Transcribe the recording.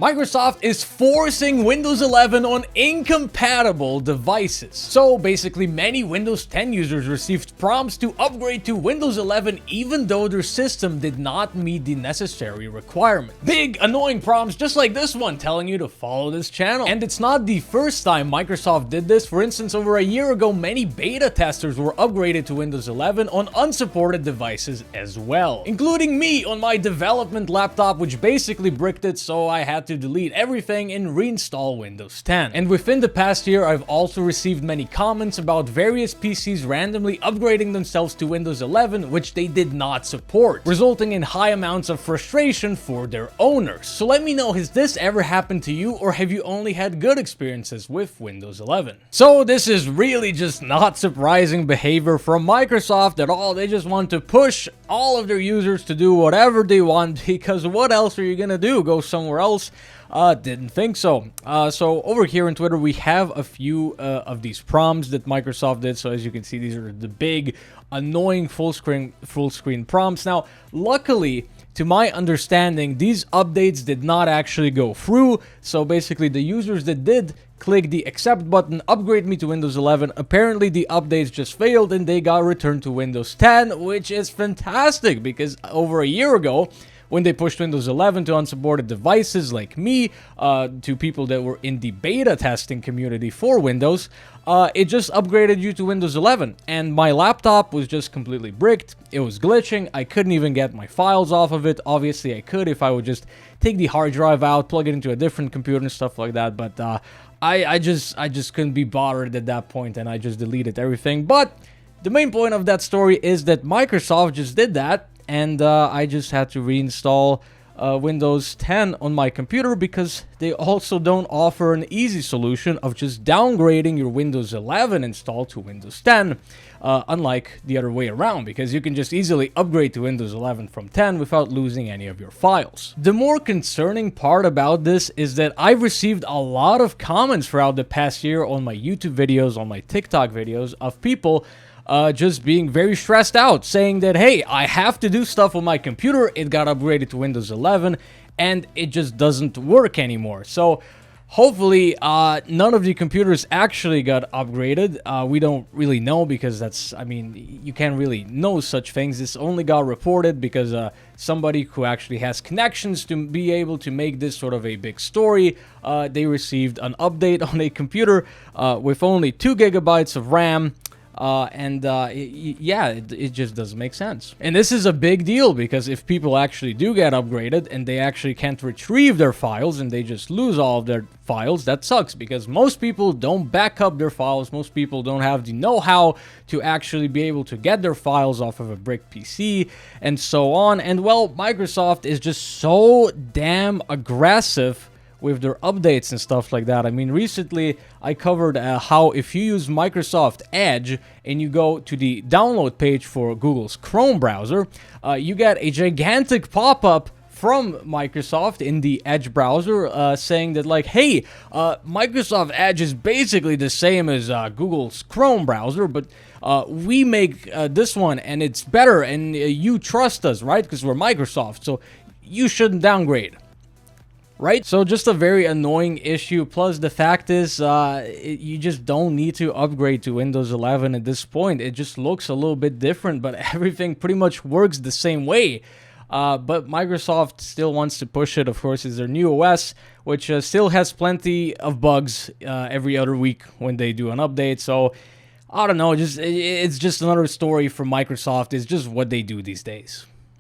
Microsoft is forcing Windows 11 on incompatible devices. So basically, many Windows 10 users received prompts to upgrade to Windows 11 even though their system did not meet the necessary requirements. Big, annoying prompts just like this one telling you to follow this channel. And it's not the first time Microsoft did this. For instance, over a year ago, many beta testers were upgraded to Windows 11 on unsupported devices as well, including me on my development laptop, which basically bricked it, so I had to delete everything and reinstall Windows 10. And within the past year, I've also received many comments about various PCs randomly upgrading themselves to Windows 11, which they did not support, resulting in high amounts of frustration for their owners. So let me know, has this ever happened to you, or have you only had good experiences with Windows 11? So this is really just not surprising behavior from Microsoft at all. They just want to push all of their users to do whatever they want, because what else are you gonna do? Go somewhere else? Didn't think so. So over here on Twitter, we have a few of these prompts that Microsoft did. So as you can see, these are the big, annoying full screen prompts. Now, luckily, to my understanding, these updates did not actually go through. So basically, the users that did click the accept button, upgrade me to Windows 11, apparently the updates just failed and they got returned to Windows 10, which is fantastic because over a year ago, when they pushed Windows 11 to unsupported devices like me, to people that were in the beta testing community for Windows, it just upgraded you to Windows 11. And my laptop was just completely bricked. It was glitching. I couldn't even get my files off of it. Obviously, I could if I would just take the hard drive out, plug it into a different computer and stuff like that. But I just couldn't be bothered at that point, and I just deleted everything. But the main point of that story is that Microsoft just did that. And I just had to reinstall Windows 10 on my computer because they also don't offer an easy solution of just downgrading your Windows 11 install to Windows 10, unlike the other way around, because you can just easily upgrade to Windows 11 from 10 without losing any of your files. The more concerning part about this is that I've received a lot of comments throughout the past year on my YouTube videos, on my TikTok videos, of people just being very stressed out, saying that, hey, I have to do stuff on my computer, it got upgraded to Windows 11, and it just doesn't work anymore. So hopefully none of the computers actually got upgraded. We don't really know because you can't really know such things. This only got reported because somebody who actually has connections to be able to make this sort of a big story, they received an update on a computer with only 2 gigabytes of RAM. It just doesn't make sense. And this is a big deal because if people actually do get upgraded and they actually can't retrieve their files and they just lose all of their files, that sucks because most people don't back up their files. Most people don't have the know-how to actually be able to get their files off of a brick PC and so on. And well, Microsoft is just so damn aggressive with their updates and stuff like that. I mean, recently I covered how if you use Microsoft Edge and you go to the download page for Google's Chrome browser, you get a gigantic pop-up from Microsoft in the Edge browser saying that, like, hey, Microsoft Edge is basically the same as Google's Chrome browser, but we make this one and it's better and you trust us, right? Because we're Microsoft, so you shouldn't downgrade. Right? So just a very annoying issue. Plus the fact is you just don't need to upgrade to Windows 11 at this point. It just looks a little bit different, but everything pretty much works the same way. But Microsoft still wants to push it. Of course, it's their new OS, which still has plenty of bugs every other week when they do an update. So I don't know, it's just another story from Microsoft. It's just what they do these days.